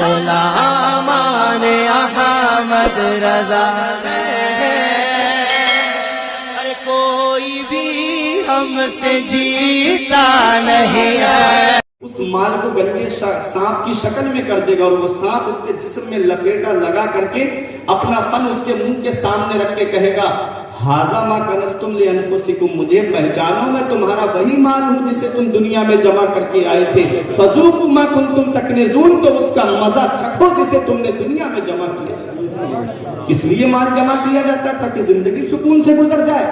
غلامان احمد رضا ارے کوئی بھی ہم سے جیتا نہیں ہے. اس مال کو گندے سانپ کی شکل میں کر دے گا اور وہ سانپ اس کے جسم میں لپیٹا لگا کر کے اپنا فن اس کے منہ کے سامنے رکھ کے کہے گا ھذا ما کنزتم لانفسکم، مجھے پہچانو میں تمہارا وہی مال ہوں جسے تم دنیا میں جمع کر کے آئے تھے. فذوقوا ما کنتم تکنزون، تو اس کا مزہ چکھو جسے تم نے دنیا میں جمع کیا. اس لیے مال جمع کیا جاتا تھا کہ زندگی سکون سے گزر جائے.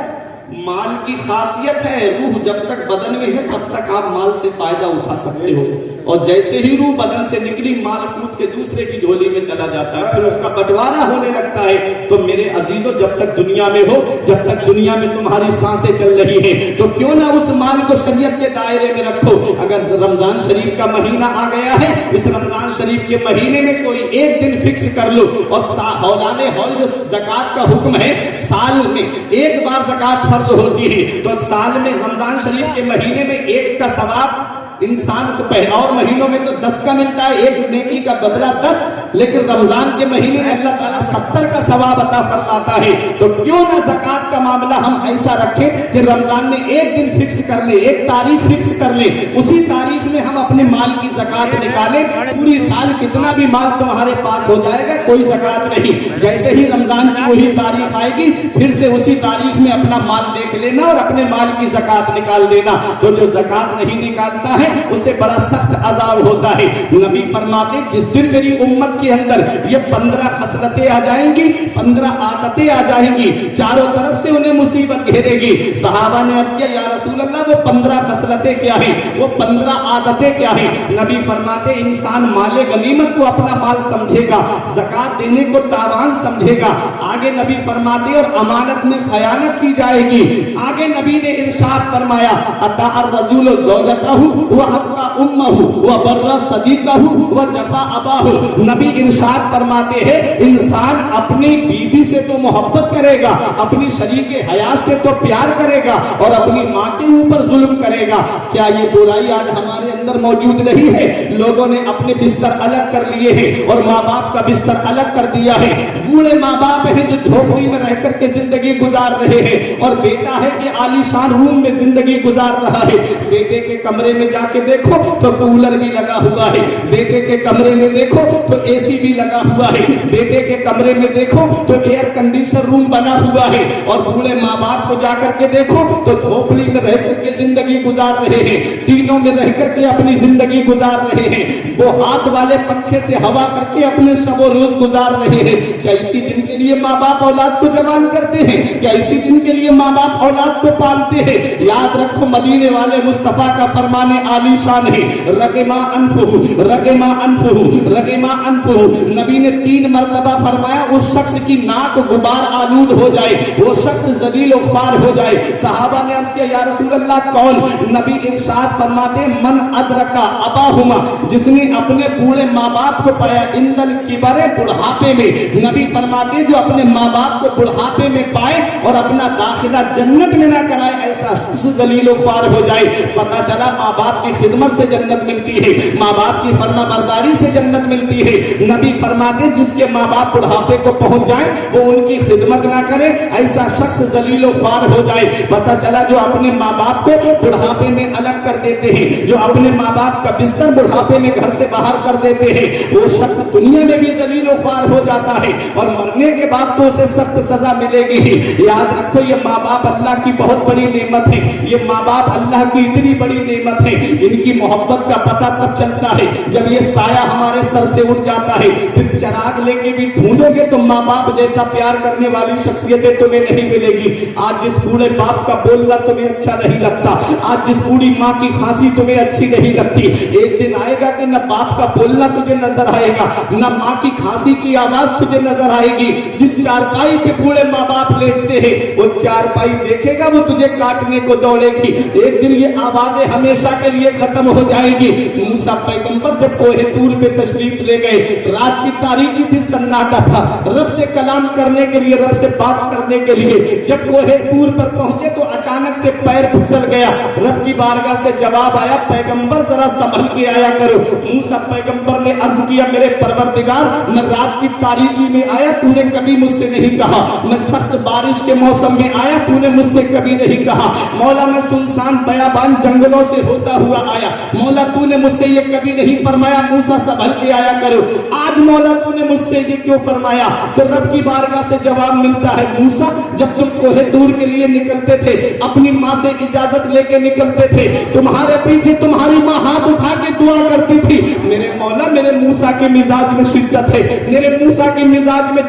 مال کی خاصیت ہے روح جب تک بدن میں ہے تب تک آپ مال سے فائدہ اٹھا سکتے ہو، اور جیسے ہی روح بدن سے نکلی مال کود کے دوسرے کی جھولی میں چلا جاتا ہے، پھر اس کا بٹوارا ہونے لگتا ہے. تو میرے عزیزو جب تک دنیا میں ہو، جب تک دنیا میں تمہاری سانسیں چل رہی ہیں، تو کیوں نہ اس مال کو شریعت کے دائرے میں رکھو. اگر رمضان شریف کا مہینہ آ گیا ہے، اس رمضان شریف کے مہینے میں کوئی ایک دن فکس کر لو، اور ہولان ہول جو زکوٰۃ کا حکم ہے سال میں ایک بار زکوٰۃ فرض ہوتی ہے، تو سال میں رمضان شریف کے مہینے میں ایک کا ثواب انسان کو اور مہینوں میں تو 10 کا ملتا ہے، ایک نیکی کا بدلہ 10، لیکن رمضان کے مہینے میں اللہ تعالیٰ 70 کا ثواب عطا فرماتا ہے. تو کیوں نہ زکوٰۃ کا معاملہ ہم ایسا رکھیں کہ رمضان میں ایک دن فکس کر لیں، ایک تاریخ فکس کر لیں، اسی تاریخ میں ہم اپنے مال کی زکوٰۃ نکالیں. پوری سال کتنا بھی مال تمہارے پاس ہو جائے گا کوئی زکوٰۃ نہیں. جیسے ہی رمضان کی وہی تاریخ آئے گی پھر سے اسی تاریخ میں اپنا مال دیکھ لینا اور اپنے مال کی زکوٰۃ نکال دینا. تو جو زکوٰۃ نہیں نکالتا ہے اسے بڑا سخت عذاب ہوتا ہے. نبی فرماتے جس دن میری امت کے اندر یہ 15 خصلتیں آ جائیں گی، 15 عادتیں آ جائیں گی، چاروں طرف سے انہیں مصیبت گھیرے گی. صحابہ نے عرض کیا یا رسول اللہ وہ 15 خصلتیں کیا ہیں، وہ 15 عادتیں کیا ہیں؟ نبی فرماتے انسان مال غنیمت کو اپنا مال سمجھے گا، زکوٰۃ دینے کو تاوان سمجھے گا. آگے نبی فرماتے اور امانت میں خیانت کی جائے گی. آگے نبی نے ارشاد فرمایا اطاع الرجل زوجته وابقى امه وبر صديقه وجفا اباه. نبی ارشاد فرماتے ہیں انسان اپنی بیوی سے تو محبت کرے گا، اپنی شریک حیات سے تو پیار کرے گا، اور اپنی ماں کے اوپر ظلم کرے گا. کیا یہ برائی آج ہمارے اندر موجود نہیں ہے؟ لوگوں نے اپنے بستر الگ کر لیے ہیں اور ماں باپ کا بستر الگ کر دیا ہے. بوڑھے ماں باپ ہیں جو جھوپڑی میں رہ کر کے زندگی گزار رہے ہیں، اور بیٹا ہے کہ عالی شان روم میں زندگی گزار رہا ہے. بیٹے کے کمرے میں جا کے دیکھو تو کولر بھی لگا ہوا ہے، بیٹے کے کمرے میں دیکھو تو اے سی بھی لگا ہوا ہے، بیٹے کے کمرے میں دیکھو تو ایئر کنڈیشنر روم بنا ہوا ہے. اور بوڑھے ماں باپ کو جا کر کے دیکھو تو جھوپڑی میں رہ کر کے زندگی گزار رہے ہیں، تینوں میں رہ کر کے اپنی زندگی گزار رہے ہیں. وہ ہاتھ والے پنکھے سے ہوا کر کے اپنے شب و روز گزار رہے ہیں. کیا اسی دن کے لیے ماں باپ اولاد کو جوان کرتے ہیں؟ کیا اسی دن کے لیے ماں باپ اولاد کو پالتے ہیں؟ یاد رکھو مدینے والے مصطفیٰ کا فرمان عالی شان ہے رغما انفہ رغما انفہ رغما انفہ. نبی نے 3 مرتبہ فرمایا اس شخص کی ناک غبار آلود ہو جائے، وہ شخص ذلیل و خوار ہو جائے. صحابہ نے عرض کیا یا رسول اللہ کون؟ نبی ارشاد فرماتے من ادرکا اباہما، جس نے اپنے بوڑھے ماں باپ کو پایا اندل کبر بڑھاپے میں. نبی فرماتے جو اپنے ماں باپ کو بڑھاپے میں پائے اور اپنا داخلہ جنت میں نہ کرائے ایسا شخص ذلیل و خوار ہو جائے. پتہ چلا ماں باپ کی خدمت سے جنت ملتی ہے، ماں باپ کی فرما برداری سے جنت ملتی ہے. نبی فرماتے جس کے ماں باپ بڑھاپے کو پہنچ جائیں وہ ان کی خدمت نہ کرے ایسا شخص ذلیل و خوار ہو جائے. پتہ چلا جو اپنے ماں باپ کو بڑھاپے میں الگ کر دیتے ہیں، جو اپنے ماں باپ کا بستر بڑھاپے میں گھر سے باہر کر دیتے ہیں، وہ شخص دنیا میں بھی ذلیل و خوار ہو جاتا ہے اور مرنے کے بعد تو اسے سخت سزا ملے گی. یاد رکھو یہ ماں باپ اللہ کی بہت بڑی نعمت ہے، یہ ماں باپ اللہ کی اتنی بڑی نعمت ہے. ان کی محبت کا پتہ تب چلتا ہے جب یہ سایہ ہمارے سر سے اٹھ جاتا ہے. پھر چراغ لے کے بھی ڈھونڈو گے تو ماں باپ جیسا پیار کرنے والی شخصیتیں تمہیں نہیں ملے گی. آج جس بوڑھے باپ کا بولنا تمہیں اچھا نہیں لگتا، آج جس بوڑھی ماں کی کھانسی تمہیں اچھی نہیں لگتی، ایک دن آئے گا کہ نہ باپ کا بولنا تجھے نظر آئے گا، نہ ماں کی کھانسی کی آواز تجھے نظر नजर आएगी। जिस चारपाई पे बूढ़े माँ बाप लेटते हैं वो चारपाई देखेगा, वो तुझे काटने को दौड़ेगी। एक दिन ये आवाजें हमेशा के लिए खत्म हो जाएगी। मूसा पैगंबर जब कोहे तूर पे तशरीफ ले गए, रात की तारीकी थी, सन्नाटा था, रब से कलाम करने के लिए, रब से बात करने के लिए जब कोहे तूर पर पहुंचे तो अचानक से पैर फिसल गया। रब की बारगाह से जवाब आया, पैगंबर जरा संभल के आया करो। मूसा पैगंबर ने अर्ज किया, मेरे परवरदिगार, मैं रात की तारीकी में आया, तूने कभी मुझसे नहीं कहा। मैं सख्त बारिश के मौसम में आया, तूने मुझसे कभी नहीं कहा। मौला मैं सुनसान बयाबान जंगलों से होता हुआ आया, मौला तूने मुझसे ये कभी नहीं फरमाया मूसा संभल के आया करो। आज मौला तूने मुझसे ये क्यों फरमाया? तो रब की बारगाह से जवाब मिलता है, मूसा जब तुम कोहे तूर के लिए निकलते थे, अपनी माँ से इजाजत लेके निकलते थे, तुम्हारे पीछे तुम्हारी माँ हाथ उठा के दुआ करती थी, मेरे मौला मेरे मूसा के मिजाज में शिद्दत है, मेरे मूसा के मिजाज में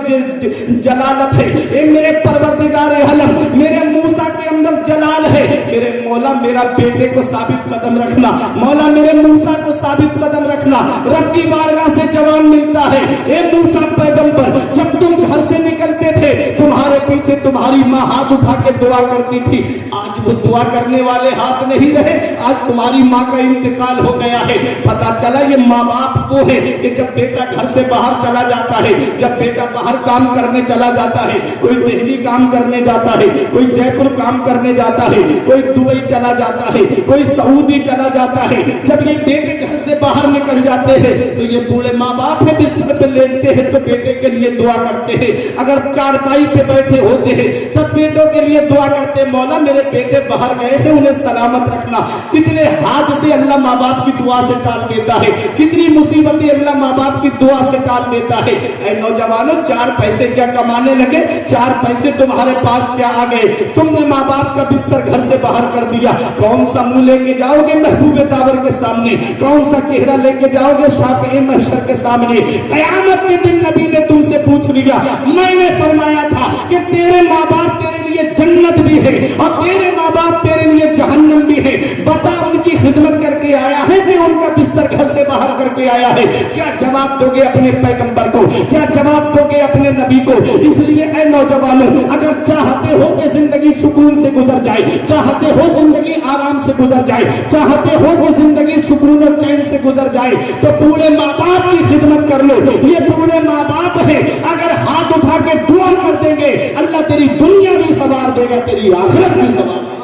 जलालत है, ए मेरे परवरदिगार आलम, मेरे मूसा के अंदर जलाल है, मेरे मौला मेरा बेटे को साबित कदम रखना, मौला मेरे मूसा को साबित कदम रखना। रब की बारगाह से जवाब मिलता है, ए मूसा पैगंबर, जब तुम घर से निकलते थे तुम्हारे पीछे तुम्हारी माँ हाथ उठा के दुआ करती थी, आज वो दुआ करने वाले हाथ नहीं रहे, आज तुम्हारी माँ का इंतकाल हो गया है। पता चला ये माँ बाप वो है कि जब बेटा घर से बाहर चला जाता है, जब बेटा बाहर काम करने चला जाता है, कोई दिल्ली काम करने जाता है, कोई जयपुर काम करने जाता है, कोई दुबई चला जाता है, कोई सऊदी चला जाता है, जब ये बेटे घर से बाहर निकल जाते हैं तो ये बूढ़े माँ बाप है बिस्तर पे लेटते हैं तो बेटे के लिए दुआ करते हैं। अगर चारपाई पे बैठे होते हैं तब बेटों के लिए दुआ करते, मौला मेरे बेटे बाहर गए हैं उन्हें सलामत रखना। कितने हाथ से अल्लाह माँ बाप की दुआ से टाल देता है, कितनी मुसीबतें अल्लाह माँ बाप की दुआ से टाल देता है। ऐ नौजवानों, चार पैसे क्या कमाने लगे, चार पैसे तुम्हारे पास क्या आ गए, तुमने माँ बाप का बिस्तर घर से बाहर कर दिया। कौन सा मुंह लेके जाओगे महबूबे तावर के सामने, कौन सा चेहरा लेके जाओगे शाफ़िए महशर के सामने। कयामत के दिन नबी ने तुमसे पूछ लिया, मैंने फरमाया था कि तेरे माँ बाप तेरे लिए जन्नत भी है और तेरे माँ बाप तेरे लिए जहन्नम भी है, बता उनकी खिदमत करके आया है कि उनका बिस्तर घर से बाहर करके आया है? क्या जवाब दोगे अपने पैगंबर को, क्या जवाब दोगे अपने नबी को? इसलिए ऐ नौजवानों, अगर चाहते हो कि जिंदगी सुकून से गुजर जाए, चाहते हो जिंदगी आराम से गुजर जाए, चाहते हो कि जिंदगी सुकून और चैन से गुजर जाए, तो बूढ़े माँ बाप की खिदमत कर लो। ये बूढ़े माँ बाप है, अगर हाथ उठा के दुआ कर देंगे अल्लाह तेरी दुनिया भी संवार देगा, तेरी आखिरत भी संवार देगा।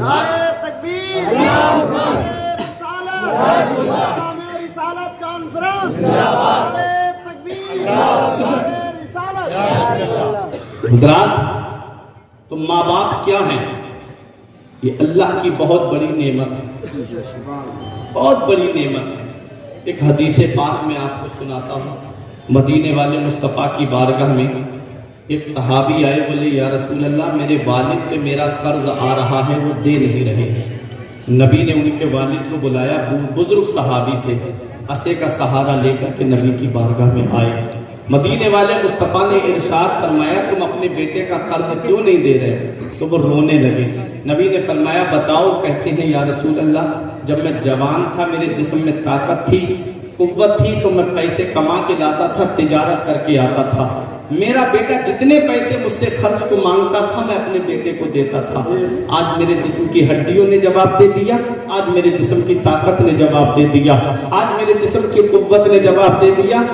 नारे तकबीर, नारे रिसालत कॉन्फ्रेंस, नारे तकबीर, नारे रिसालत। हज़रात, तो माँ बाप क्या है? ये अल्लाह की बहुत बड़ी नेमत है, बहुत बड़ी नेमत है। एक हदीस पाक में आपको सुनाता हूँ। मदीने वाले मुस्तफ़ा की बारगाह में एक सहाबी आए, बोले या रसूल अल्लाह, मेरे वालिद पे मेरा कर्ज आ रहा है, वो दे नहीं रहे। नबी ने उनके वालिद को बुलाया, बुजुर्ग सहाबी थे, असे का सहारा लेकर के नबी की बारगाह में आए। मदीने वाले मुस्तफ़ा ने इरशाद फरमाया, तुम अपने बेटे का कर्ज क्यों नहीं दे रहे? तो वो रोने लगे। नबी ने फरमाया, बताओ। कहते हैं या रसूल अल्लाह, जब मैं जवान था, मेरे जिस्म में ताकत थी, कुव्वत थी, तो मैं पैसे कमा के लाता था, तिजारत करके आता था। मेरा बेटा जितने पैसे मुझसे खर्च को मांगता था मैं अपने बेटे को देता था। आज मेरे जिस्म की हड्डियों ने जवाब दे दिया, आज मेरे जिस्म की ताकत ने जवाब दे दिया, आज मेरे जिस्म की कुव्वत ने जवाब दे दिया।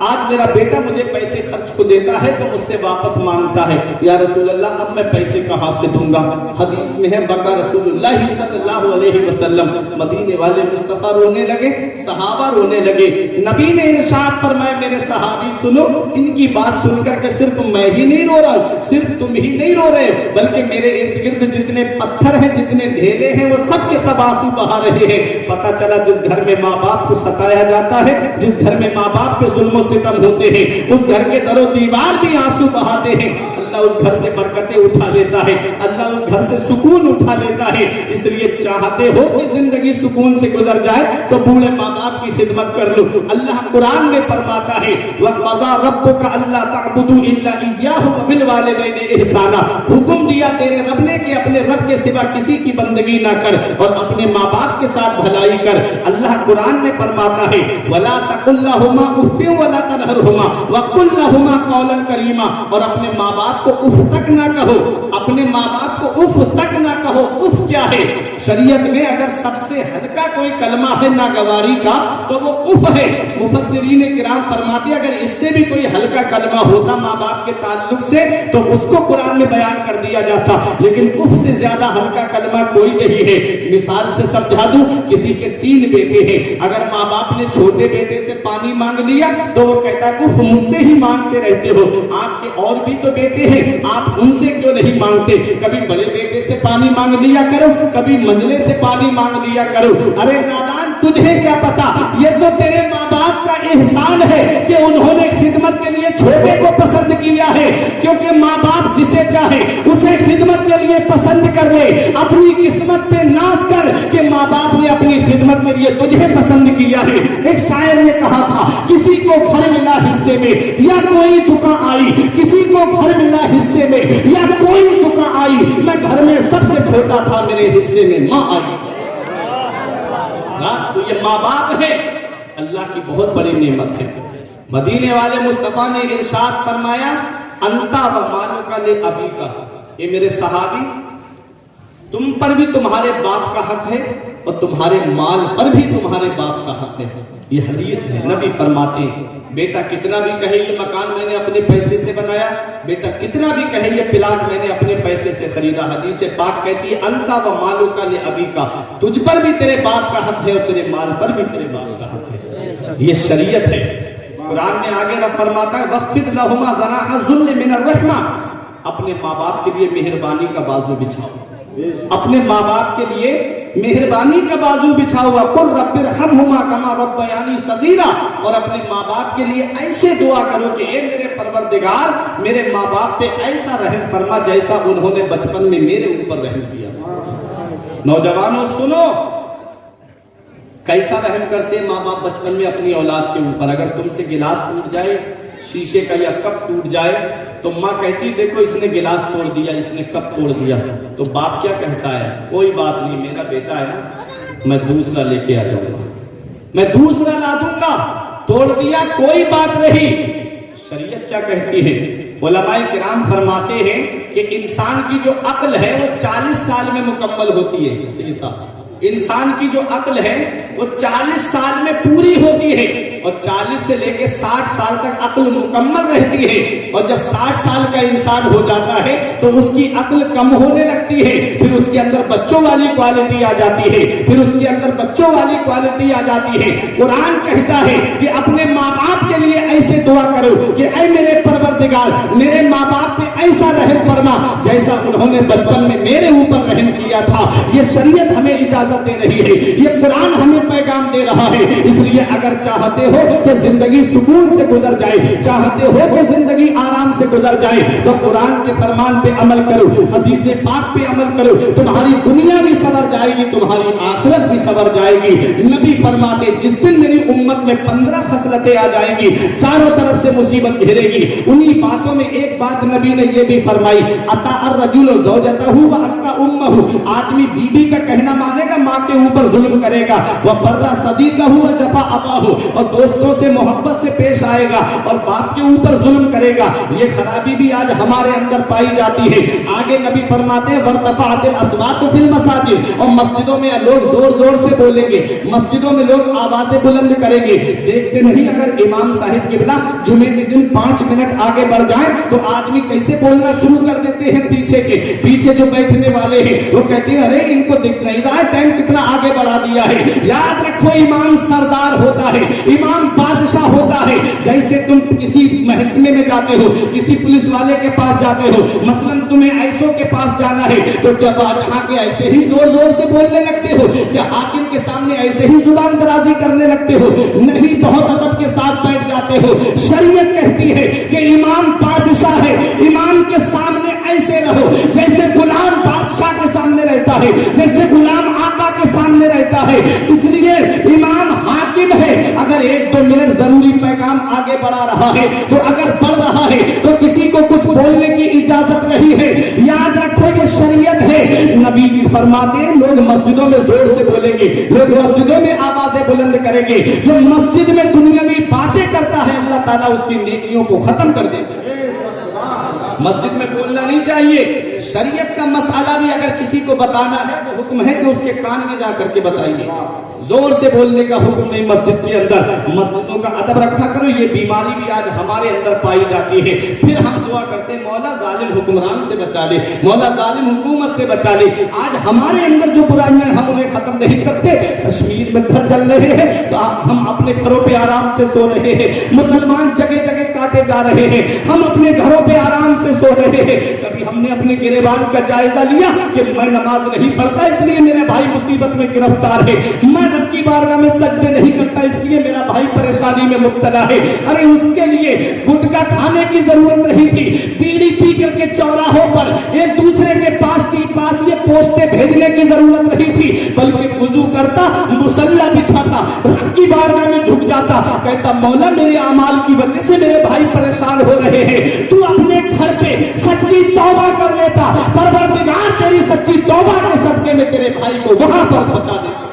आज मेरा बेटा मुझे पैसे खर्च को देता है तो मुझसे वापस मांगता है, या रसूल अल्लाह अब मैं पैसे कहाँ से दूंगा? हदीस में है, बका रसूलुल्लाह सल्लल्लाहु अलैहि वसल्लम। मदीने वाले मुस्तफ़ा रोने लगे, सहाबा रोने लगे। नबी ने इरशाद फरमाया, मेरे सहाबी सुनो, इनकी बात सुनकर के सिर्फ मैं ही नहीं रो रहा, सिर्फ तुम ही नहीं रो रहे, बल्कि मेरे इर्द गिर्द जितने पत्थर हैं, जितने ढेले हैं, वो सब के सब आंसू बहा रहे हैं। पता चला जिस घर में माँ बाप को सताया जाता है, जिस घर में माँ बाप पे जुल्म सितम होते हैं, उस घर के दरो दीवार भी आंसू बहाते हैं। अल्लाह उस घर से बरकतें उठा लेता है, अल्लाह उस घर से सुकून उठा लेता है। इसलिए चाहते हो कि जिंदगी सुकून से गुजर जाए तो बूढ़े माँ बाप की खिदमत कर लो। अल्लाह कुरान में फरमाता है वक़ज़ा रब्बुका अल्ला तअबुदू इल्ला इय्याहु व बिल वालिदैनि इहसाना, हुक्म दिया तेरे रब ने कि अपने रब के सिवा किसी की बंदगी ना कर और अपने माँ बाप के साथ भलाई कर। अल्लाह कुरान में फरमाता है वला तकुल लहुमा उफ़्फिन वला तनहरहुमा वक़ुल लहुमा क़ौलन करीमा, और अपने माँ बाप को उफ तक ना कहो, अपने माँ बाप को उफ तक ना कहो। उफ क्या है? शरीयत में अगर सबसे हल्का कोई कलमा है नागवारी का तो वो उफ है। मुफस्सिरीन किराम फरमाते अगर इससे भी कोई हल्का कलमा होता माँ बाप के ताल्लुक से तो उसको कुरान में बयान कर दिया जाता, लेकिन उफ से ज्यादा हल्का कलमा कोई नहीं है। मिसाल से समझा दूं, किसी के 3 बेटे हैं, अगर माँ बाप ने छोटे बेटे से पानी मांग लिया तो वो कहता है उफ मुझसे ही मांगते रहते हो, आपके और भी तो बेटे हैं, आप उनसे क्यों नहीं मांगते? कभी बड़े बेटे से पानी मांग लिया करो, कभी मंझले से पानी मांग लिया करो। अरे नादान, तुझे क्या पता, ये तो तेरे माँ बाप का एहसान है कि उन्होंने खिदमत के लिए छोटे को पसंद किया है, क्योंकि माँ बाप जिसे चाहे उसे खिदमत के लिए पसंद कर ले। अपनी किस्मत पे नाज कर कि माँ बाप ने अपनी खिदमत के लिए तुझे पसंद किया है। एक शायर ने कहा था किसी को घर मिला हिस्से में या कोई दुका आई, किसी को घर मिला हिस्से में या कोई दुका आई, मैं घर में सबसे छोटा था, मेरे हिस्से में माँ आई। तो ये माँ बाप है, अल्लाह की बहुत बड़ी नेमत है। मदीने वाले मुस्तफा ने इरशाद फरमाया अंता व मालुका ले अबी का, ये मेरे सहाबी तुम पर भी तुम्हारे बाप का हक है और तुम्हारे माल पर भी तुम्हारे बाप का हक है। ये हदीस है। नबी फरमाते हैं बेटा कितना भी कहे ये मकान मैंने अपने पैसे से बनाया, बेटा कितना भी कहे ये प्लाट मैंने अपने पैसे से खरीदा, हदीस पाक कहती है अंता व मालुका ले अबी का, तुझ पर भी तेरे बाप का हक है और तेरे माल पर भी तेरे बाप का हक है। ये शरीयत है। कुरान में आगे रब फरमाता है वक़्फ़िद लहुमा ज़नाह ज़ुल्ल मिनर रहमा, अपने माँ बाप के लिए मेहरबानी का बाजू बिछाओ, अपने माँ बाप के लिए मेहरबानी का बाजू बिछा हुआ। कुल रब्बिरहमहुमा कमा रब्बयानी सगीरा, और अपने माँ बाप के लिए ऐसे दुआ करो कि ए मेरे परवरदिगार मेरे माँ बाप पे ऐसा रहम फरमा जैसा उन्होंने बचपन में मेरे ऊपर रहम किया था। नौजवानों सुनो, कैसा रहम करते माँ बाप बचपन में अपनी औलाद के ऊपर। अगर तुमसे गिलास टूट जाए, शीशे का या कप टूट जाए तो माँ कहती देखो इसने गिलास तोड़ दिया, इसने कप तोड़ दिया, तो बाप क्या कहता है? कोई बात नहीं, मेरा बेटा है ना, मैं दूसरा लेके आ जाऊंगा, मैं दूसरा ला दूंगा, तोड़ दिया कोई बात नहीं। शरीयत क्या कहती है? उलमाए किराम फरमाते हैं कि इंसान की जो अक्ल है वो 40 साल में मुकम्मल होती है। इंसान की जो अक्ल है वो 40 साल में पूरी होती है और 40 से लेके 60 साल तक अक्ल मुकम्मल रहती है। और जब 60 साल का इंसान हो जाता है तो उसकी अक्ल कम होने लगती है, फिर उसके अंदर बच्चों वाली क्वालिटी आ जाती है, फिर उसके अंदर बच्चों वाली क्वालिटी आ जाती है। कुरान कहता है कि अपने माँ बाप के लिए ऐसे दुआ करो कि ऐ मेरे परवरदिगार मेरे माँ बाप पे ऐसा रहम फरमा जैसा उन्होंने बचपन में मेरे ऊपर रहम किया था। ये शरीयत हमें इजाजत दे रही है, ये कुरान हमें पैगाम दे रहा है। इसलिए अगर चाहते हो कि जिंदगी सुकून से गुजर जाए, चाहते हो कि जिंदगी आराम से गुजर जाए, तो कुरान के फरमान पे अमल करो, हदीस पाक पे अमल करो, तुम्हारी दुनिया भी सवर जाएगी, तुम्हारी आखिरत भी सवर जाएगी। नबी फरमाते जिस दिन मेरी उम्मत में 15 खसलतें आ जाएंगी, चारों तरफ से मुसीबत घेरेगी। उन्हीं बातों में एक बात नबी ने ये भी फरमाई अता अर्रजुलु ज़ौजतहु व अक्का उम्महु, आदमी बीबी का कहना मानेगा, माँ के ऊपर जुल्म करेगा, वह बर्रा सदीक़हु व जफा अबाहु, और दोस्तों से मोहब्बत से पेश आएगा और बाप के ऊपर जुल्म करेगा। ये खराबी भी आज हमारे अंदर पाई जाती है। आगे नबी फरमाते हैं वरतफ़अतिल अस्वातु फिल मसाजिद, और मस्जिदों में लोग जोर जोर से बोलेंगे, मस्जिदों में लोग आवाजें बुलंद करेंगे। देखते नहीं अगर इमाम साहिब किबला जुमे के दिन 5 मिनट आगे बढ़ जाए तो आदमी कैसे बोलना शुरू कर देते हैं। पीछे जो बैठने वाले हैं वो कहते हैं अरे इनको दिख नहीं रहा है टाइम कितना आगे बढ़ा दिया है। या याद रखो, इमाम सरदार होता है, इमाम बादशाह होता है। जैसे तुम किसी महकमे में जाते हो, किसी पुलिस वाले के पास जाते हो, मसलन तुम्हें ऐसो के पास जाना है, तो क्या जहाँ के ऐसे ही जोर जोर से बोलने लगते हो? क्या हाकिम के सामने ऐसे ही जुबान दराजी करने लगते हो? नहीं, बहुत अदब के साथ बैठ जाते हो। शरीयत कहती है कि इमाम बादशाह है, इमाम के सामने ऐसे रहो जैसे गुलाम बादशाह के सामने रहता है, जैसे गुलाम आका के सामने रहता है। इसलिए इमाम हाकिम है। अगर 1-2 मिनट जरूरी पैगाम आगे बढ़ा रहा है, तो अगर बढ़ रहा है तो किसी को कुछ बोलने की इजाजत नहीं है। याद रखो, ये शरीयत है। नबी फरमाते हैं, लोग मस्जिदों में जोर से बोलेंगे, लोग मस्जिदों में आवाजें बुलंद करेंगे। जो मस्जिद में दुनियावी बातें करता है, अल्लाह ताला उसकी नेकियों को खत्म कर देगा। मस्जिद में बोलना नहीं चाहिए। शरीयत का मसाला भी अगर किसी को बताना है तो हुक्म है कि उसके कान में जाकर के बताइए। जोर से बोलने का हुक्म नहीं मस्जिद के अंदर। मस्जिदों का अदब रखा करो। ये बीमारी भी आज हमारे अंदर पाई जाती है। फिर हम दुआ करते हैं, मौला जालिम हुक्मरान से बचा ले, मौला जालिम हुकूमत से बचा ले। आज हमारे अंदर जो बुराइयां हम उन्हें खत्म नहीं करते। कश्मीर में घर जल रहे हैं तो हम अपने घरों पे आराम से सो रहे हैं। मुसलमान जगह जगह काटे जा रहे हैं, हम अपने घरों पे आराम से सो रहे हैं। कभी हमने अपने गिरेबान का जायजा लिया कि मैं नमाज नहीं पढ़ता इसलिए मेरे भाई मुसीबत में गिरफ्तार है, मैं रब की बारगाह में सजदे नहीं करता इसलिए मेरा भाई परेशानी में मुब्तला है। अरे उसके लिए गुटखा खाने की जरूरत नहीं थी, बीड़ी पी करके चौराहों पर एक दूसरे के पास ये पोस्टें भेजने की जरूरत नहीं थी, बल्कि वुजू करता, मुसल्ला बिछाता, रब की बारगाह में झुक जाता, कहता मौला मेरे अमाल की वजह से मेरे भाई परेशान हो रहे हैं, तू अपने घर पे सच्ची तौबा कर लेता, परवरदिगार तेरी सच्ची तौबा के सदके में तेरे भाई को वहां पर पहुंचा देता।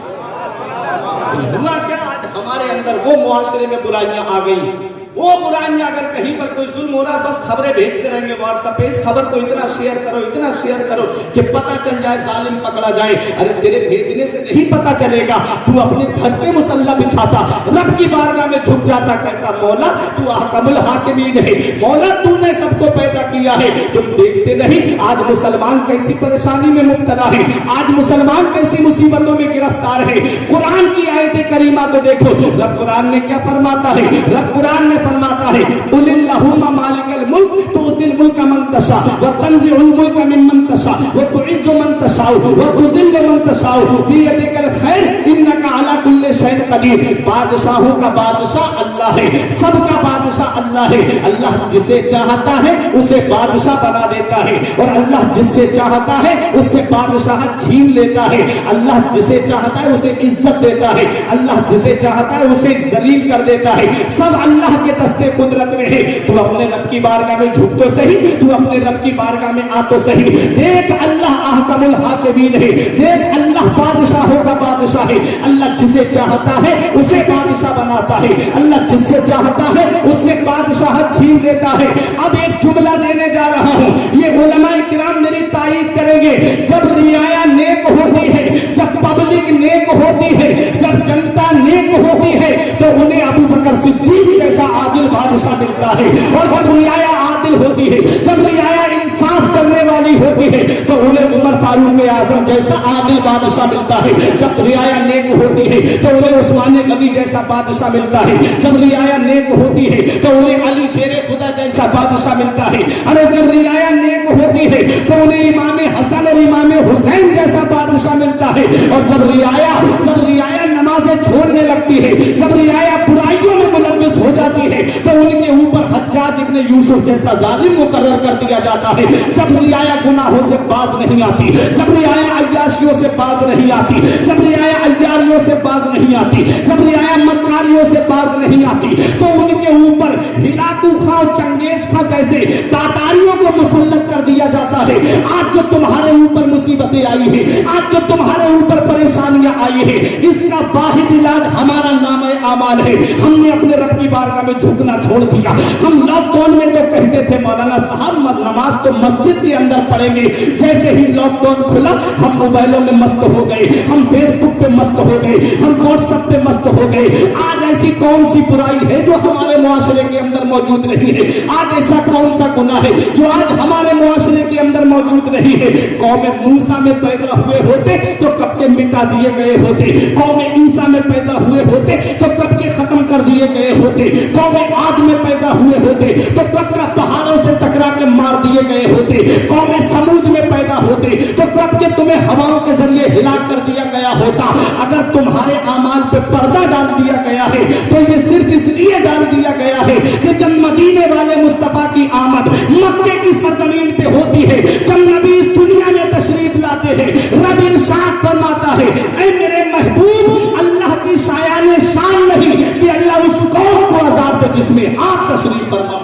हुआ क्या, आज हमारे अंदर वो मुआशरे में बुराइयां आ गई। वो बुराइयां अगर कहीं पर कोई जुल्म हो रहा, बस खबरें भेजते रहेंगे व्हाट्सएप पे, इस खबर को इतना शेयर करो कि पता चल जाए, जालिम पकड़ा जाए। अरे तेरे भेजने से नहीं पता चलेगा, तू अपने घर पे मुसल्ला बिछाता, रब की बारगाह में झुक जाता, कहता मौला तू अहकमुल हाकिमीन है, मौला तूने सबको पैदा किया है। तुम देखते नहीं आज मुसलमान कैसी परेशानी में मुब्तला है, आज मुसलमान कैसी मुसीबतों में गिरफ्तार है। कुरान की आयत करीमा तो देखो, रब कुरान ने क्या फरमाता है, रब कुरान में फरमाता है कुलिल्लाहुम्मा मालिकल मुल्क तुतिल मुल्का मन तशा व तंज़िउल मुल्का मिम्मन तशा व तुइज़्ज़ु मन तशा व तुज़िल्लु मन तशा बियदिकल खैर इन्नका अला कुल्लि शैइन कदीर। बादशाहों का बादशाह अल्लाह है, सबका बादशाह अल्लाह है। अल्लाह जिसे चाहता है उसे बादशाह बना देता है, और अल्लाह जिससे चाहता है उससे बादशाह छीन लेता है। अल्लाह जिसे चाहता है उसे इज्जत देता है, अल्लाह जिसे चाहता है उसे जलील कर देता है। सब अल्लाह के दस्ते कुदरत में है। तू अपने रब की बारगाह में झुक तो सही, तू अपने रब की बारगाह में आ तो सही। देख अल्लाह अहकमुल हाकिमीन है, देख अल्लाह बादशाहों का बादशाह है। अल्लाह जिसे चाहता है उसे बादशाह बनाता है, अल्लाह जिससे चाहता है उससे बादशाह छीन लेता है। अब एक जुमला देने जा रहा हूं, ये उलमाए किराम मेरी तायीद करेंगे। जब रियाया नेक होती है, जब पब्लिक नेक होती है, जब जनता नेक होती है, तो उन्हें अबू बकर सिद्दीक जैसा आदिल बादशाह मिलता है। और जब रियाया आदिल होती है, जब रियाया इंसाफ करने वाली होती है, तो उन्हें उमर फारूक आजम जैसा आदिल बादशाह मिलता है। जब रियाया नेक होती है तो उन्हें उस्मान गनी जैसा बादशाह मिलता है। जब रियाया नेक होती है तो उन्हें अली शेर खुदा जैसा बादशाह मिलता है। अरे जब रियाया नेक होती है तो उन्हें इमाम हसन और इमाम हुसैन जैसा बादशाह मिलता है। और जब रियाया नमाजें छोड़ने लगती है, जब रियाया बुराइयों में मुलव्विस हो जाती है, तो उनके ऊपर हज्जाज इब्ने यूसुफ जैसा जालिम मुकर्रर कर दिया जाता है। जब रियाया गुनाहों से बाज नहीं आती, जब रियाया अय्याशियों से बाज नहीं आती, जब रियाया अय्यारियों से बाज नहीं आती, जब रियाया मक्कारियों से बाज नहीं आती, तो उनके ऊपर हिलाकू खां, चंगेज खां जैसे तातारियों को मुसल्लत कर दिया जाता है। आज जो तुम्हारे ऊपर मुसीबतें आई है, आज जो तुम्हारे ऊपर परेशानियां आई है, इसका वाहिद इलाज हमारा नाम आमाल है। हमने अपने रब की बारगाह में झुकना छोड़ दिया। हम लॉकडाउन में तो कहते थे मौलाना साहब नमाज तो मस्जिद के अंदर पढ़ेंगे, जैसे ही लॉकडाउन खुला हम मोबाइलों में मस्त हो गए, हम फेसबुक पे मस्त हो गए, गए, हम व्हाट्सएप पे मस्त हो गए। आज ऐसी कौन सी बुराई है जो हमारे मुआशरे के अंदर मौजूद नहीं है? आज ऐसा कौन सा गुनाह है जो आज हमारे मुआशरे के अंदर मौजूद नहीं है? कौम मूसा में पैदा हुए होते तो कब के मिटा दिए गए होते, कौम ईसा में पैदा हुए होते तो कब के खत्म कर दिए गए होते, कौम आद में पैदा हुए होते तो कब का पहाड़ों से टकरा के मार दिए गए होते, कौम समूद में पैदा होते तो कब के तुम्हें हवाओं के जरिए हिला कर दिया गया होता। अगर तुम्हारे आमाल पे पर्दा डाल दिया गया है तो ये सिर्फ इसलिए डाल दिया गया है कि जब मदीने वाले मुस्तफा की आमद मक्के की सरजमीन पे होती है, जब नबी इस दुनिया में तशरीफ लाते हैं, रब इरशाद फरमाता है, ऐ मेरे महबूब, अल्लाह की शायाने शान नहीं कि अल्लाह उस कौम को अजाब दे जिसमें आप तशरीफ फरमा।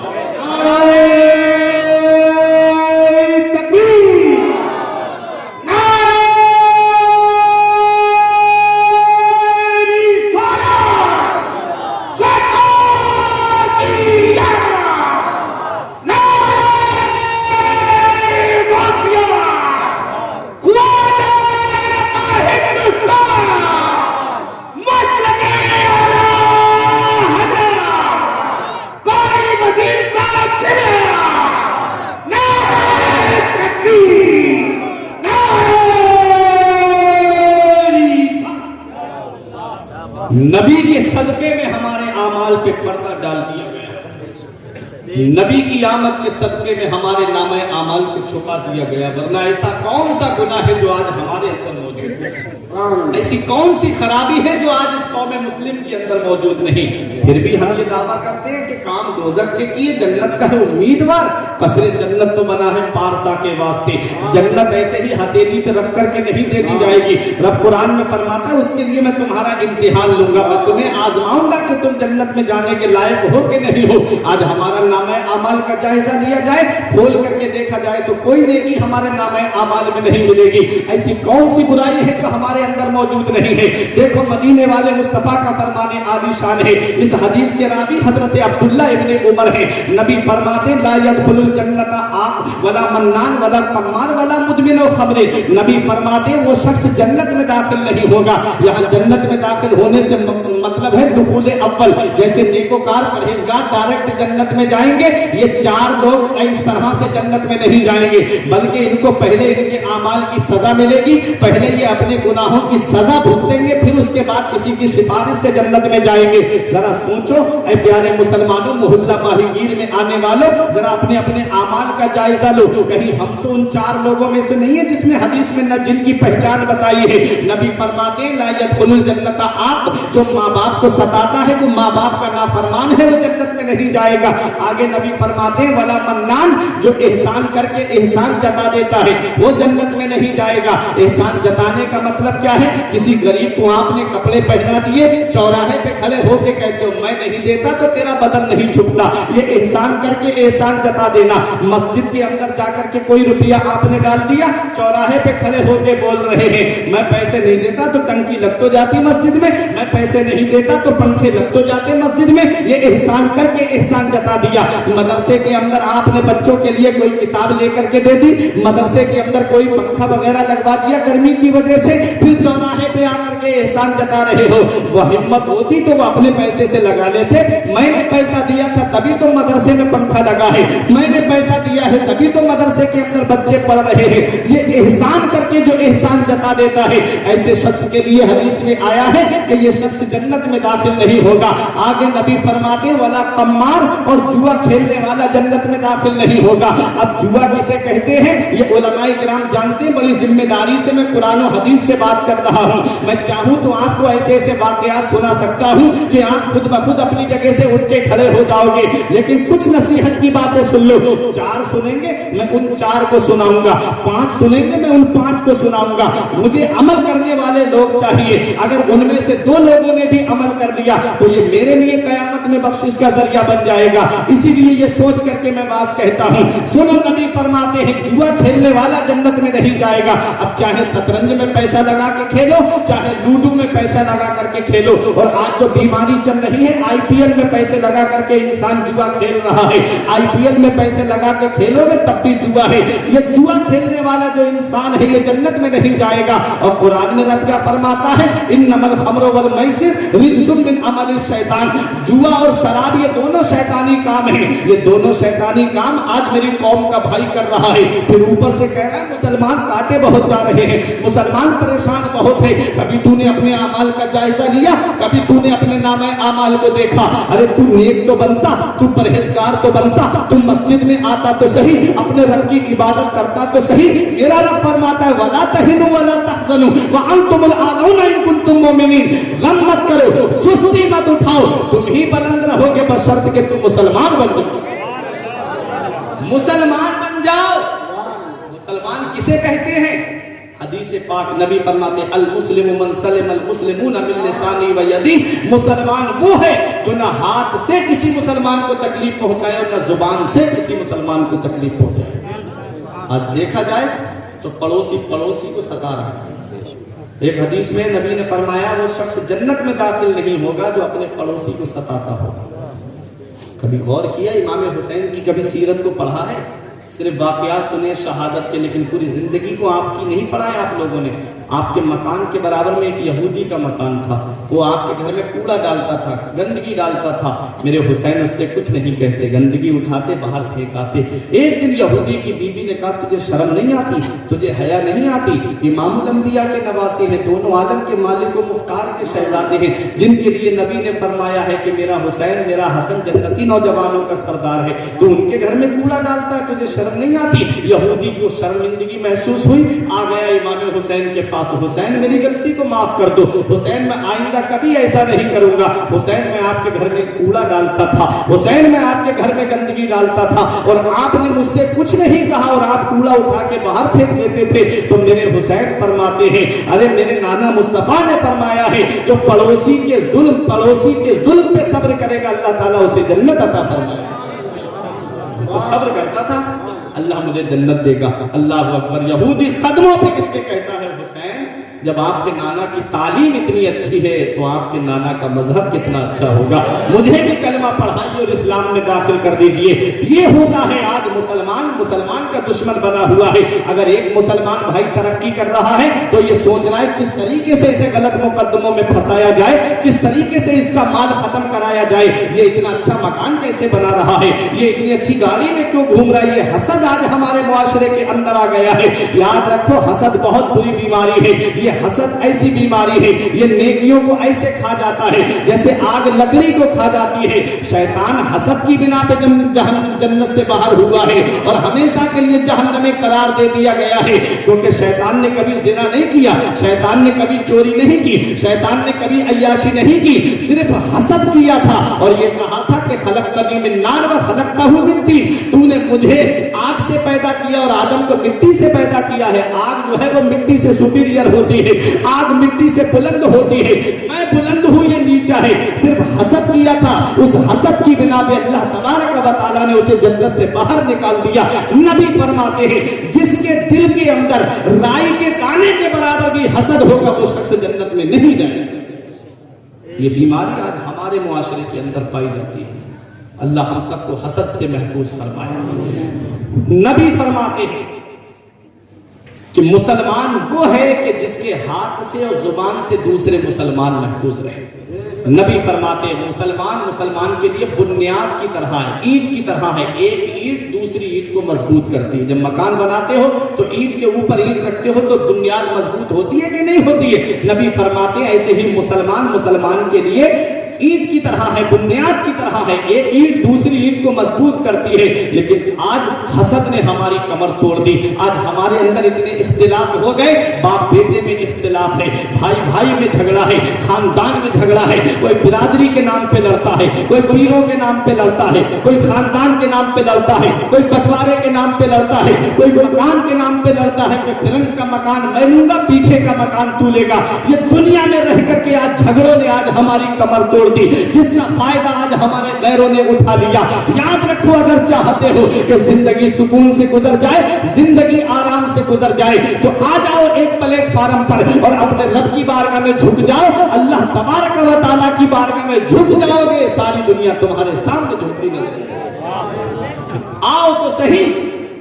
नबी के सदके में हमारे आमाल पे पर्दा डाल दिया गया, नबी की आमद के सदके में हमारे नामे आमाल पे छुपा दिया गया। वरना ऐसा कौन सा गुनाह है जो आज हमारे अंदर मौजूद है? ऐसी कौन सी खराबी है जो आज इस कौम मुस्लिम के अंदर मौजूद नहीं? फिर भी हम ये दावा करते हैं कि काम दोजख के किए, जन्नत का है उम्मीदवार। कसरे जन्नत तो बना है पारसा के वास्ते, जन्नत ऐसे ही हथेली पे रख करके नहीं दे दी जाएगी। रब कुरान में फरमाता है, उसके लिए मैं तुम्हारा इम्तिहान लूंगा, मैं तुम्हें आजमाऊंगा कि तुम जन्नत में जाने के लायक हो कि नहीं हो। आज हमारा नामे अमाल का जायजा लिया जाए, खोल करके देखा जाए तो कोई नेकी हमारे नामे अमाल में नहीं मिलेगी। ऐसी कौन सी बुराई है जो हमारे अंदर मौजूद नहीं है? देखो मदीने वाले मुस्तफा का फरमाने आलीशान है। इस हदीस के रावी हजरत अब्दुल्ला इब्ने उमर है। नबी फरमाते ला यदखुलुल जन्नता आक वला मन्नान वला कम्मार वला मुदमिन खमर। नबी फरमाते वो शख्स जन्नत में दाखिल नहीं होगा। यहाँ जन्नत में दाखिल होने से मतलब है दुखूले अव्वल, जैसे नेकोकार परहेजगार डायरेक्ट जन्नत में जाएंगे, ये चार लोग इस तरह से जन्नत में नहीं जाएंगे, बल्कि इनको पहले इनके आमाल की सजा मिलेगी, पहले ये अपने गुनाहों की सजा भुगतेंगे, फिर उसके बाद किसी की सिफारिश से जन्नत में जाएंगे। जरा सोचो ऐ प्यारे मुसलमानों, मोहल्ला माहीगीर में आने वालों, जरा अपने अपने आमाल का जायजा लो। कहीं हम तो उन चार लोगों में से नहीं है जिसमें हदीस में न जिनकी पहचान बताई है। नबी फरमाते ला यदखुलुल जन्नता आक, जो माँ बाप को सताता है, वो माँ बाप का नाफरमान है, वो जन्नत में नहीं जाएगा। आगे नबी फरमाते वला मन्नान, जो एहसान करके एहसान जता देता है, वो जन्नत में नहीं जाएगा। एहसान जताने का मतलब क्या है? किसी गरीब को आपने कपड़े पहना दिए, चौराहे पे खड़े होके कहते हो मैं नहीं देता तो तेरा बदन नहीं छुपता, ये एहसान करके एहसान जता देना। मस्जिद के अंदर जाकर के कोई रुपया आपने डाल दिया, चौराहे पे खड़े होके बोल रहे हैं मैं पैसे नहीं देता तो टंकी लग तो जाती मस्जिद में, मैं पैसे नहीं देता तो पंखे लग तो जाते मस्जिद में, ये एहसान करके एहसान जता दिया। मदरसे के अंदर आपने बच्चों के लिए कोई किताब लेकर के दे दी, मदरसे के अंदर कोई पंखा वगैरह लगवा दिया गर्मी की वजह से, फिर चौराहे पे आकर के एहसान जता रहे हो। वह हिम्मत होती तो वो अपने पैसे से लगा लेते, मैंने पैसा दिया था तभी तो मदरसे में पंखा लगा है, मैंने पैसा दिया है तभी तो मदरसे के अंदर बच्चे पढ़ रहे हैं। ये एहसान करके जो एहसान जता देता है, ऐसे शख्स के लिए हदीस में आया है कि ये शख्स जन्नत में दाखिल नहीं होगा। आगे नबी फरमाते वाला कम्मार, और जुआ खेलने वाला जन्नत में दाखिल नहीं होगा। अब जुआ किसे कहते हैं ये उलमाए किराम जानते हैं। बड़ी जिम्मेदारी से मैं कुरान और हदीस से बात कर रहा हूं। मैं चाहूं तो आपको ऐसे ऐसे वाकयात सुना सकता हूं कि आप खुद ब खुद अपनी जगह से उठ के खड़े हो जाओगे, लेकिन कुछ नसीहत की बातें सुन लो। चार सुनेंगे मैं उन चार को सुनाऊंगा, पांच सुनेंगे मैं उन पांच को सुनाऊंगा। मुझे अमल करने वाले लोग चाहिए। अगर उनमें से दो लोगों ने भी अमल कर लिया तो ये मेरे लिए कयामत में बख्शिश का जरिया बन जाएगा। इसी इसी लिए ये सोच करके मैं बात कहता हूँ, सुनो नबी फरमाते हैं जुआ खेलने वाला जन्नत में नहीं जाएगा। अब चाहे शतरंज में पैसा लगा के खेलो, चाहे लूडो में पैसा लगा करके खेलो, और आज जो बीमारी चल रही है आईपीएल में पैसे लगा करके इंसान जुआ खेल रहा है। आईपीएल में पैसे लगा के खेलोगे तब भी जुआ है। ये जुआ खेलने वाला जो इंसान है ये जन्नत में नहीं जाएगा। और कुरान में रब क्या फरमाता है, इन्नमल खम्र वल मैसिर रिज्जुम मिन अमल शैतान। जुआ और शराब ये दोनों शैतानी काम है। ये दोनों शैतानी काम आज मेरी कौम का भाई कर रहा है। फिर ऊपर से कह रहा है मुसलमान काटे बहुत जा रहे हैं, मुसलमान परेशान बहुत है। कभी तूने अपने अमाल का जायजा लिया, कभी तूने अपने नामे अमाल को देखा। अरे तू नेक तो बनता, तू परहेजगार तो बनता, तू मस्जिद में आता तो सही, अपने रब की इबादत करता तो सही। मेरा रब फरमाता है वला तहिनु वला तहज़नु व अंतुमुल आलौना इन कुंतुम मुमिनीन। गम मत करो, सुस्ती मत उठाओ, तुम ही बुलंद रहोगे बशर्त कि तुम मुसलमान बन जाओ। मुसलमान बन जाओ। मुसलमान किसे कहते हैं? हदीस पाक नबी फरमाते अल मुस्लिमु मन सलिम अल मुस्लिमून मिन लिसानी व यदी। मुसलमान वो है जो ना हाथ से किसी मुसलमान को तकलीफ पहुंचाए और ना जुबान से किसी मुसलमान को तकलीफ पहुंचाए। आज देखा जाए तो पड़ोसी पड़ोसी को सता रहा है। एक हदीस में नबी ने फरमाया वो शख्स जन्नत में दाखिल नहीं होगा जो अपने पड़ोसी को सताता होगा। कभी गौर किया इमाम हुसैन की कभी सीरत को पढ़ा है? सिर्फ वाकयात सुने शहादत के, लेकिन पूरी जिंदगी को आपकी नहीं पढ़ा है आप लोगों ने। आपके मकान के बराबर में एक यहूदी का मकान था, वो आपके घर में कूड़ा डालता था, गंदगी डालता था। मेरे हुसैन उससे कुछ नहीं कहते, गंदगी उठाते बाहर फेंक आते। एक दिन यहूदी की बीवी ने कहा तुझे शर्म नहीं आती, तुझे हया नहीं आती? इमामुल अंबिया के नवासी हैं, दोनों आलम के मालिक व मुख्तार के शहजादे हैं, जिनके लिए नबी ने फरमाया है कि मेरा हुसैन मेरा हसन जन्नती नौजवानों का सरदार है, तो उनके घर में कूड़ा डालता है, तुझे शर्म नहीं आती? यहूदी को शर्मिंदगी महसूस हुई, आ गया इमाम हुसैन के पास, हुसैन मेरी गलती को माफ कर दो, हुसैन मैं आइंदा कभी ऐसा नहीं करूंगा, हुसैन मैं आपके घर में कूड़ा डालता था, हुसैन मैं आपके घर में गंदगी डालता था और आपने मुझसे कुछ नहीं कहा और आप कूड़ा उठा के बाहर फेंक देते थे। तो मेरे हुसैन फरमाते हैं अरे मेरे नाना मुस्तफा ने फरमाया है जो पड़ोसी के जुल्म पे सब्र करेगा अल्लाह ताला उसे जन्नत अता फरमाएगा। तो सब्र करता था, अल्लाह मुझे जन्नत देगा। अल्लाह अकबर। यहूदी कदमों पे गिर के कहता है हुसैन जब आपके नाना की तालीम इतनी अच्छी है तो आपके नाना का मजहब कितना अच्छा होगा, मुझे भी कलमा पढ़ाइए और इस्लाम में दाखिल कर दीजिए। ये होता है आज मुसलमान का दुश्मन बना हुआ है। अगर एक मुसलमान भाई तरक्की कर रहा है तो ये सोचना है किस तरीके से इसे गलत मुकदमों में फंसाया जाए, किस तरीके से इसका माल खत्म कराया जाए। ये इतना अच्छा मकान कैसे बना रहा है, ये इतनी अच्छी गाड़ी में क्यों घूम रहा है। ये हसद आज हमारे मुआशरे के अंदर आ गया है। याद रखो हसद बहुत बुरी बीमारी है। ये हसद ऐसी बीमारी है, ये नेकियों को ऐसे खा जाता है जैसे आग लकड़ी को खा जाती है। शैतान हसद की बिना पे जन्नत से बाहर हुआ है और हमेशा के लिए जहन्नम में करार दे दिया गया है, क्योंकि शैतान ने कभी जिना नहीं किया, शैतान ने कभी चोरी नहीं की, शैतान ने कभी अय्याशी नहीं की, सिर्फ हसद किया था और ये कहा था कि खलक़तनी मिन नार व खलक़तहू मिन तीन। तूने मुझे आग से पैदा किया और आदम को मिट्टी से पैदा किया है। आग जो है वो मिट्टी से सुपीरियर होती है, आग मिट्टी से बुलंद होती है, मैं बुलंद हूं ये नीचा है। सिर्फ हसद किया था, उस हसद की बिना पे अल्लाह तबारक व तआला ने उसे जन्नत से बाहर निकाल दिया। नबी फरमाते हैं जिसके दिल के अंदर राई के दाने के बराबर भी हसद होगा वो शख्स जन्नत में नहीं जाएगा। ये बीमारी आज हमारे मुआशरे के अंदर पाई जाती है। अल्लाह हम सबको हसद से महफूज फरमाए। नबी फरमाते हैं कि मुसलमान वो है कि जिसके हाथ से और जुबान से दूसरे मुसलमान महफूज रहे। नबी फरमाते हैं मुसलमान के लिए बुनियाद की तरह है, ईंट की तरह है। एक ईंट दूसरी ईंट को मजबूत करती है। जब मकान बनाते हो तो ईंट के ऊपर ईंट रखते हो तो बुनियाद मजबूत होती है कि नहीं होती है। नबी फरमाते हैं ऐसे ही मुसलमान के लिए ईंट की तरह है, बुनियाद की तरह है। एक ईंट दूसरी ईंट को मजबूत करती है। लेकिन आज हसद ने हमारी कमर तोड़ दी। आज हमारे अंदर इतने इख्तिलाफ हो गए, बाप बेटे में इख्तिलाफ है, भाई भाई में झगड़ा है, खानदान में झगड़ा है, कोई बिरादरी के नाम पे लड़ता है, कोई पीरों के नाम पे लड़ता है, कोई खानदान के नाम पे लड़ता है, कोई बंटवारे के नाम पे लड़ता है, कोई मकान के नाम पे लड़ता है कि फ्रंट का मकान मैं लूंगा, पीछे का मकान तू लेगा। ये दुनिया में रह करके आज झगड़ों ने आज हमारी कमर तोड़ दी, जिसका फायदा आज हमारे गैरों ने उठा लिया। याद रखो, अगर चाहते हो कि जिंदगी सुकून से गुजर जाए, जिंदगी आराम से गुजर जाए, तो आ जाओ एक प्लेटफार्म पर और अपने रब की बारगाह में झुक जाओ। अल्लाह तबारक व तआला की बारगाह में झुक जाओगे, सारी दुनिया तुम्हारे सामने झुकती नजर। आओ तो सही,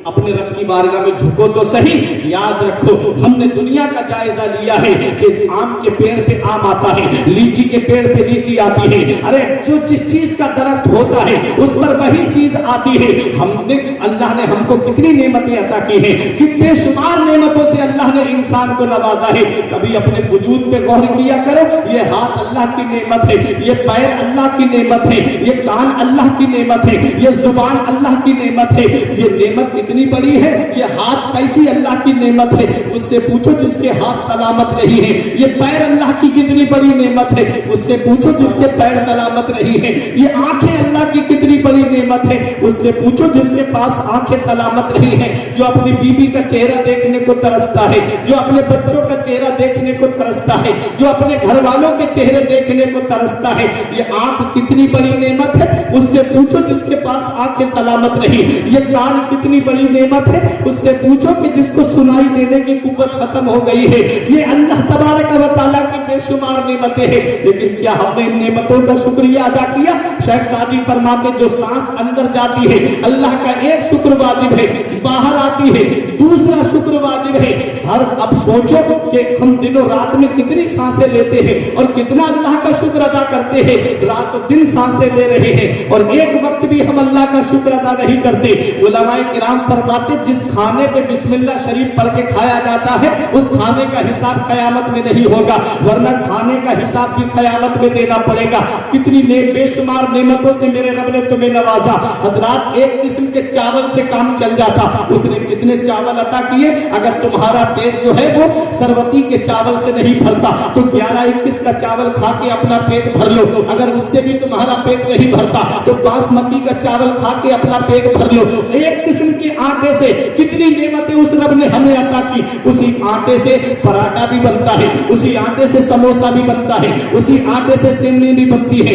अपने रब की बारगाह में झुको तो सही। याद रखो, हमने दुनिया का जायजा लिया है कि आम के पेड़ पे आम आता है, लीची के पेड़ पे लीची आती है। अरे जो जिस चीज का दरख्त होता है उस पर वही चीज आती है। हमने, अल्लाह ने हमको कितनी नेमतें अता की हैं, कितने बेशुमार नेमतों से अल्लाह ने इंसान को नवाजा है। कभी अपने वजूद पे गौर किया करो, ये हाथ अल्लाह की नेमत है, ये पैर अल्लाह की नेमत है, ये कान अल्लाह की नेमत है, ये जुबान अल्लाह की नेमत है। ये नेमत इतनी बड़ी है, ये हाथ कैसी अल्लाह की नेमत है, उससे पूछो जिसके हाथ सलामत नहीं है। ये पैर अल्लाह की कितनी बड़ी नेमत है, उससे पूछो जिसके पैर सलामत नहीं है। ये आंखें अल्लाह की कितनी बड़ी नेमत है, उससे पूछो जिसके पास आंखें सलामत नहीं है, जो अपनी बीबी का चेहरा देखने को तरसता है, जो अपने बच्चों का चेहरा देखने को तरसता है, जो अपने घर वालों के चेहरे देखने को तरसता है। ये आंख कितनी बड़ी नेमत है, उससे पूछो जिसके पास आंखें सलामत नहीं। ये कान कितनी बड़ी नेमत है, उससे पूछो कि जिसको सुनाई देने की कुव्वत खत्म हो गई है। ये अल्लाह तबारक व तआला की बेशुमार नेमतें हैं, लेकिन क्या हमने इन नेमतों का शुक्रिया अदा किया? शेख सादी फरमाते, जो सांस अंदर जाती है अल्लाह का एक शुक्र वाजिब है, बाहर आती है दूसरा शुक्र वाजिब है। हर अब सोचो कि हम दिनों रात में कितनी सांसें लेते हैं और कितना अल्लाह का शुक्र अदा करते हैं। रात दिन सांसें ले रहे हैं और एक वक्त भी हम अल्लाह का शुक्र अदा नहीं करते। उलमाए किराम फरमाते, जिस खाने पे बिस्मिल्लाह शरीफ पढ़ के खाया जाता है उस खाने का हिसाब कयामत में नहीं होगा, वरना खाने का हिसाब भी कयामत में देना पड़ेगा। कितनी बेशुमार नेमतों से मेरे रब ने तुम्हें नवाजा। हजरात, एक किस्म के चावल से काम चल जाता, उसने कितने चावल अता किए। अगर तुम्हारा पेट जो है वो सरवती के चावल से नहीं भरता तो 11-21 का चावल खा के अपना पेट भर लो। अगर उससे भी तुम्हारा पेट नहीं भरता तो बासमती का चावल खा के अपना पेट भर लो। एक किस्म के आटे से कितनी नेमतें उस रब ने हमें अता की। उसी आटे से पराठा भी बनता है, उसी आटे से समोसा भी बनता है, उसी आटे से सेवनी भी बनती है।